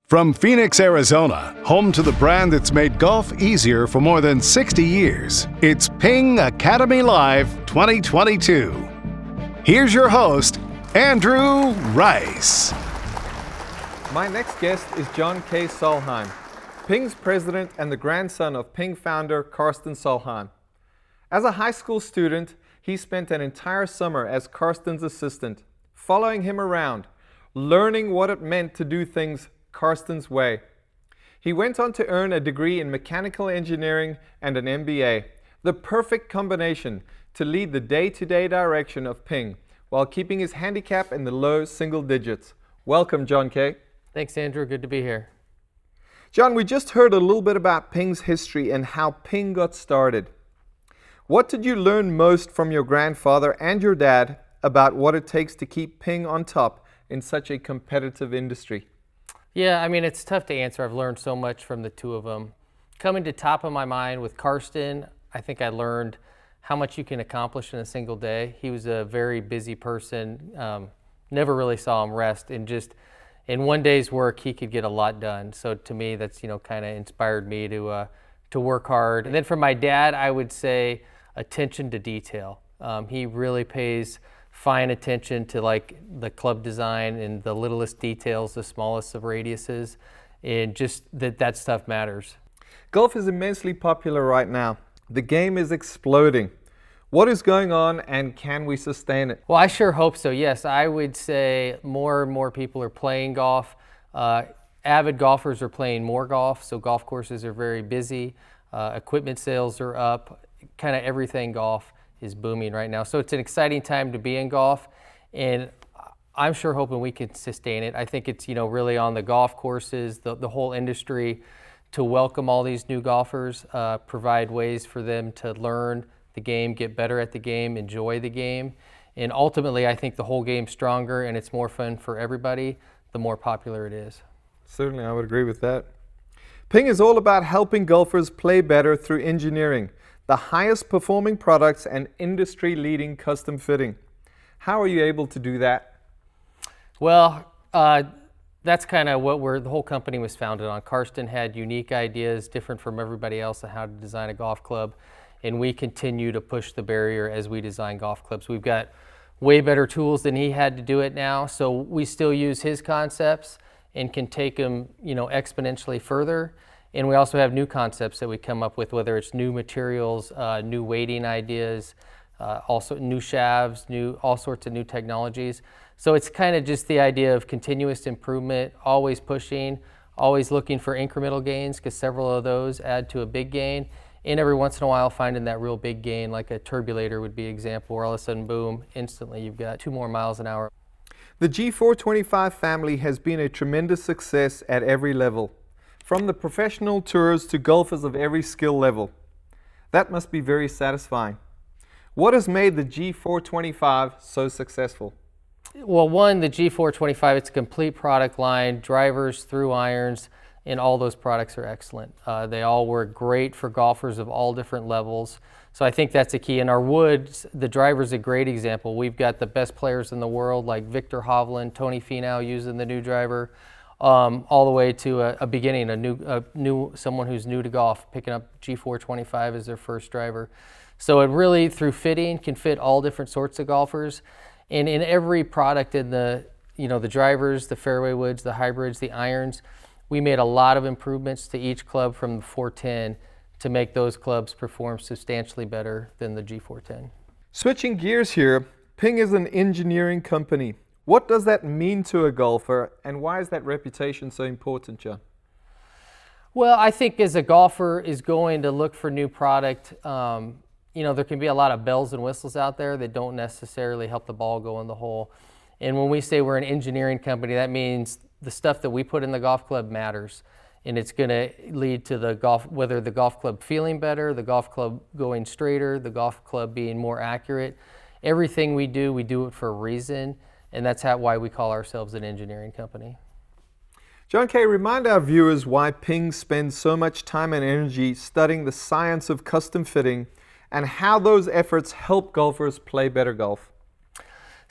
From Phoenix, Arizona, home to the brand that's made golf easier for more than 60 years, it's Ping Academy Live 2022. Here's your host, Andrew Rice. My next guest is John K Solheim, Ping's president and the grandson of Ping founder Karsten Solheim. As a high school student, he spent an entire summer as Karsten's assistant, following him around, learning what it meant to do things Karsten's way. He went on to earn a degree in mechanical engineering and an MBA, the perfect combination to lead the day-to-day direction of Ping while keeping his handicap in the low single digits. Welcome, John K. Thanks, Andrew. Good to be here. John, we just heard a little bit about Ping's history and how Ping got started. What did you learn most from your grandfather and your dad about what it takes to keep Ping on top in such a competitive industry? Yeah, I mean, it's tough to answer. I've learned so much from the two of them. Coming to top of my mind with Karsten, I think I learned how much you can accomplish in a single day. He was a very busy person, never really saw him rest, and just in one day's work, he could get a lot done. So to me, that's, kind of inspired me to work hard. And then for my dad, I would say attention to detail. He really pays fine attention to like the club design and the littlest details, the smallest of radiuses, and just that stuff matters. Golf is immensely popular right now. The game is exploding. What is going on and can we sustain it? Well, I sure hope so. Yes, I would say more and more people are playing golf. Avid golfers are playing more golf, so golf courses are very busy. Equipment sales are up. Kind of everything golf is booming right now. So it's an exciting time to be in golf, and I'm sure hoping we can sustain it. I think it's, really on the golf courses, the whole industry to welcome all these new golfers, provide ways for them to learn the game, get better at the game, enjoy the game. And ultimately, I think the whole game's stronger and it's more fun for everybody, the more popular it is. Certainly, I would agree with that. Ping is all about helping golfers play better through engineering, the highest performing products and industry-leading custom fitting. How are you able to do that? Well, that's kind of what the whole company was founded on. Karsten had unique ideas, different from everybody else, on how to design a golf club, and we continue to push the barrier as we design golf clubs. We've got way better tools than he had to do it now, so we still use his concepts and can take them, exponentially further. And we also have new concepts that we come up with, whether it's new materials, new weighting ideas, also new shafts, all sorts of new technologies. So it's kind of just the idea of continuous improvement, always pushing, always looking for incremental gains, because several of those add to a big gain. And every once in a while finding that real big gain, like a turbulator would be an example, where all of a sudden, boom, instantly you've got 2 more miles an hour. The G425 family has been a tremendous success at every level, from the professional tours to golfers of every skill level. That must be very satisfying. What has made the G425 so successful? Well, one, the G425, it's a complete product line, drivers through irons, and all those products are excellent. They all work great for golfers of all different levels. So I think that's a key. In our woods, the driver's a great example. We've got the best players in the world like Victor Hovland, Tony Finau using the new driver, all the way to a beginning, someone who's new to golf, picking up G425 as their first driver. So it really, through fitting, can fit all different sorts of golfers. And in every product, in the drivers, the fairway woods, the hybrids, the irons, we made a lot of improvements to each club from the 410 to make those clubs perform substantially better than the G410. Switching gears here, Ping is an engineering company. What does that mean to a golfer, and why is that reputation so important, John? Well, I think as a golfer is going to look for new product, there can be a lot of bells and whistles out there that don't necessarily help the ball go in the hole. And when we say we're an engineering company, that means the stuff that we put in the golf club matters. And it's going to lead to whether the golf club feeling better, the golf club going straighter, the golf club being more accurate. Everything we do it for a reason. And that's why we call ourselves an engineering company. John K., remind our viewers why Ping spends so much time and energy studying the science of custom fitting and how those efforts help golfers play better golf.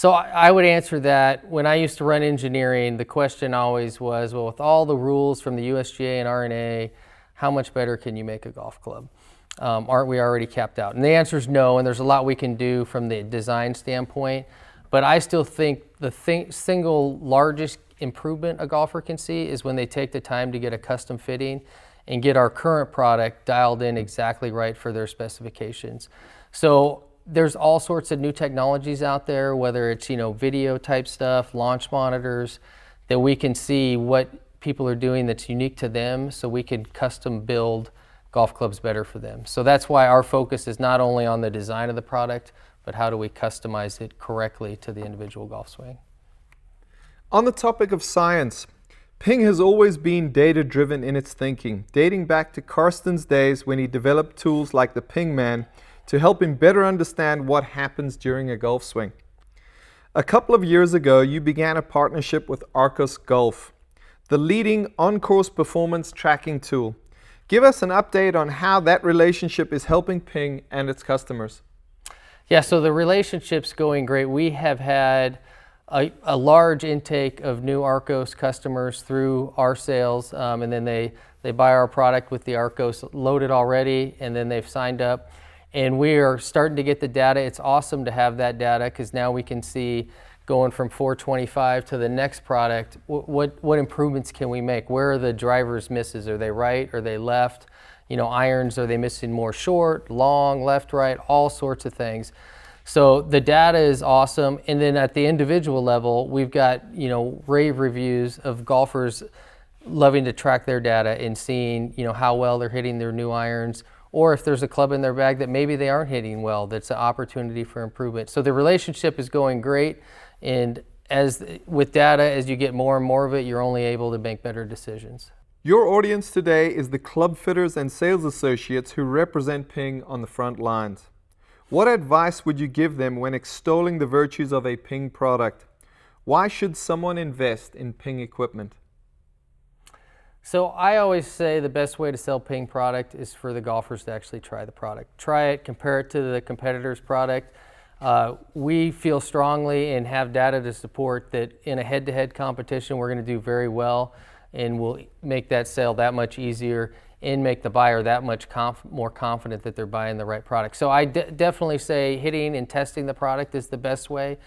So I would answer that. When I used to run engineering, the question always was, well, with all the rules from the USGA and RNA, how much better can you make a golf club? Aren't we already capped out? And the answer is no, and there's a lot we can do from the design standpoint. But I still think the single largest improvement a golfer can see is when they take the time to get a custom fitting and get our current product dialed in exactly right for their specifications. So there's all sorts of new technologies out there, whether it's video type stuff, launch monitors, that we can see what people are doing that's unique to them, so we can custom build golf clubs better for them. So that's why our focus is not only on the design of the product, but how do we customize it correctly to the individual golf swing. On the topic of science, Ping has always been data-driven in its thinking, dating back to Karsten's days when he developed tools like the Ping Man to help him better understand what happens during a golf swing. A couple of years ago, you began a partnership with Arcos Golf, the leading on-course performance tracking tool. Give us an update on how that relationship is helping Ping and its customers. Yeah, so the relationship's going great. We have had a large intake of new Arcos customers through our sales, and then they buy our product with the Arcos loaded already, and then they've signed up. And we are starting to get the data. It's awesome to have that data, because now we can see, going from 425 to the next product, what improvements can we make? Where are the driver's misses? Are they right? Are they left? Irons, are they missing more short, long, left, right, all sorts of things. So the data is awesome. And then at the individual level, we've got, rave reviews of golfers loving to track their data and seeing, how well they're hitting their new irons, or if there's a club in their bag that maybe they aren't hitting well, that's an opportunity for improvement. So the relationship is going great. And with data, as you get more and more of it, you're only able to make better decisions. Your audience today is the club fitters and sales associates who represent Ping on the front lines. What advice would you give them when extolling the virtues of a Ping product? Why should someone invest in Ping equipment? So I always say the best way to sell Ping product is for the golfers to actually try the product. Try it, compare it to the competitor's product. We feel strongly and have data to support that in a head-to-head competition we're going to do very well, and we'll make that sale that much easier and make the buyer that much more confident that they're buying the right product. So I definitely say hitting and testing the product is the best way.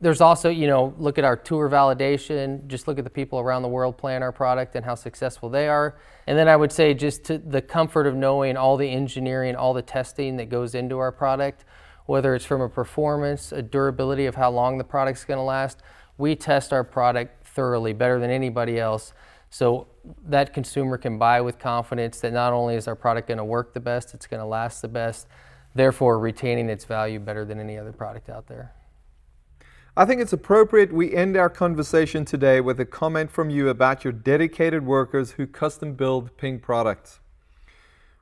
There's also, look at our tour validation, just look at the people around the world playing our product and how successful they are. And then I would say just to the comfort of knowing all the engineering, all the testing that goes into our product, whether it's from a performance, a durability of how long the product's gonna last. We test our product thoroughly, better than anybody else, so that consumer can buy with confidence that not only is our product gonna work the best, it's gonna last the best, therefore retaining its value better than any other product out there. I think it's appropriate we end our conversation today with a comment from you about your dedicated workers who custom build Ping products.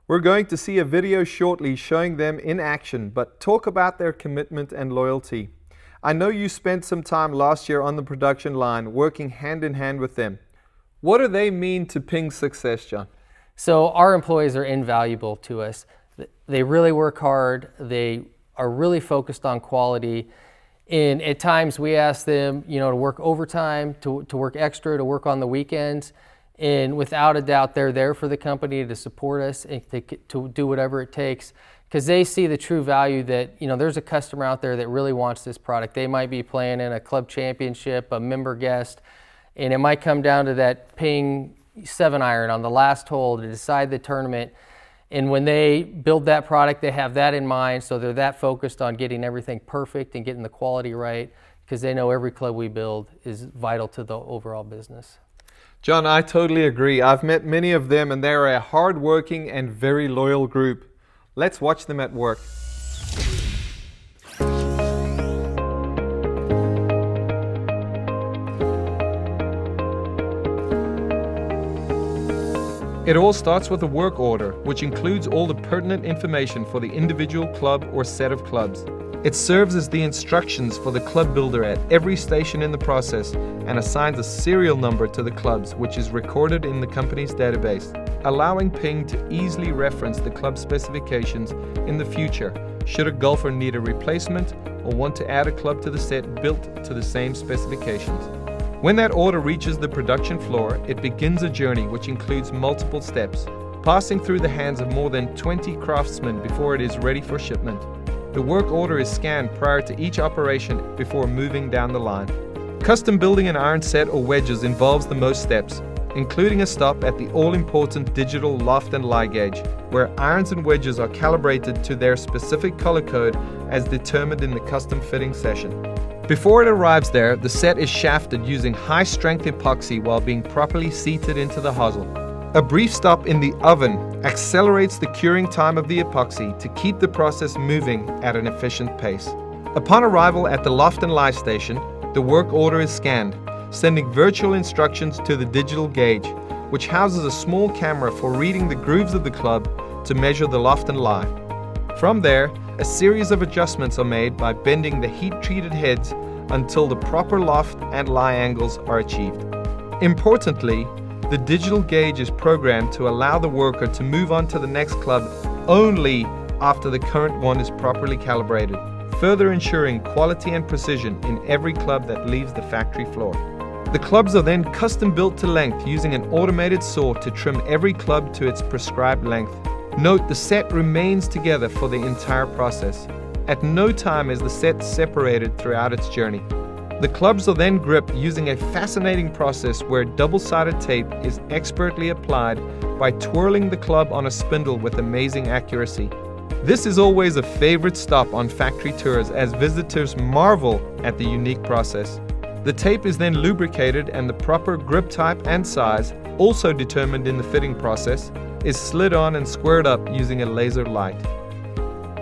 We're going to see a video shortly showing them in action, but talk about their commitment and loyalty. I know you spent some time last year on the production line working hand in hand with them. What do they mean to Ping's success, John? So our employees are invaluable to us. They really work hard. They are really focused on quality. And at times we ask them, to work overtime, to work extra, to work on the weekends. And without a doubt, they're there for the company to support us and to do whatever it takes, because they see the true value that, there's a customer out there that really wants this product. They might be playing in a club championship, a member guest, and it might come down to that Ping 7-iron on the last hole to decide the tournament. And when they build that product, they have that in mind, so they're that focused on getting everything perfect and getting the quality right, because they know every club we build is vital to the overall business. John, I totally agree. I've met many of them, and they're a hard-working and very loyal group. Let's watch them at work. It all starts with a work order, which includes all the pertinent information for the individual club or set of clubs. It serves as the instructions for the club builder at every station in the process and assigns a serial number to the clubs, which is recorded in the company's database, allowing Ping to easily reference the club specifications in the future should a golfer need a replacement or want to add a club to the set built to the same specifications. When that order reaches the production floor, it begins a journey which includes multiple steps, passing through the hands of more than 20 craftsmen before it is ready for shipment. The work order is scanned prior to each operation before moving down the line. Custom building an iron set or wedges involves the most steps, including a stop at the all-important digital loft and lie gauge, where irons and wedges are calibrated to their specific color code as determined in the custom fitting session. Before it arrives there, the set is shafted using high-strength epoxy while being properly seated into the hosel. A brief stop in the oven accelerates the curing time of the epoxy to keep the process moving at an efficient pace. Upon arrival at the loft and lie station, the work order is scanned, sending virtual instructions to the digital gauge, which houses a small camera for reading the grooves of the club to measure the loft and lie. From there, a series of adjustments are made by bending the heat-treated heads until the proper loft and lie angles are achieved. Importantly, the digital gauge is programmed to allow the worker to move on to the next club only after the current one is properly calibrated, further ensuring quality and precision in every club that leaves the factory floor. The clubs are then custom built to length using an automated saw to trim every club to its prescribed length. Note the set remains together for the entire process. At no time is the set separated throughout its journey. The clubs are then gripped using a fascinating process where double-sided tape is expertly applied by twirling the club on a spindle with amazing accuracy. This is always a favorite stop on factory tours as visitors marvel at the unique process. The tape is then lubricated and the proper grip type and size, also determined in the fitting process, is slid on and squared up using a laser light.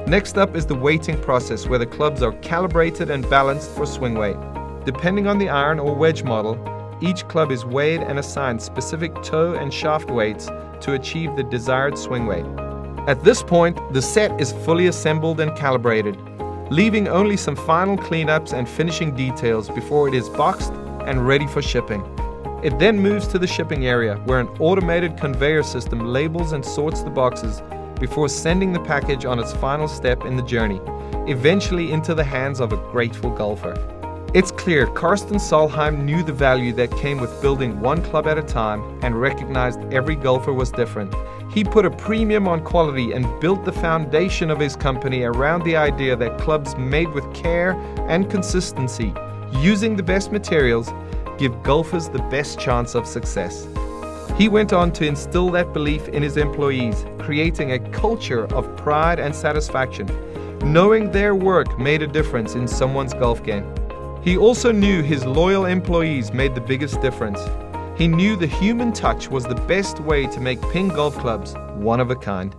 Next up is the weighting process where the clubs are calibrated and balanced for swing weight. Depending on the iron or wedge model, each club is weighed and assigned specific toe and shaft weights to achieve the desired swing weight. At this point, the set is fully assembled and calibrated, leaving only some final cleanups and finishing details before it is boxed and ready for shipping. It then moves to the shipping area where an automated conveyor system labels and sorts the boxes before sending the package on its final step in the journey, eventually into the hands of a grateful golfer. It's clear Karsten Solheim knew the value that came with building one club at a time and recognized every golfer was different. He put a premium on quality and built the foundation of his company around the idea that clubs made with care and consistency, using the best materials, give golfers the best chance of success. He went on to instill that belief in his employees, creating a culture of pride and satisfaction, knowing their work made a difference in someone's golf game. He also knew his loyal employees made the biggest difference. He knew the human touch was the best way to make Ping golf clubs one of a kind.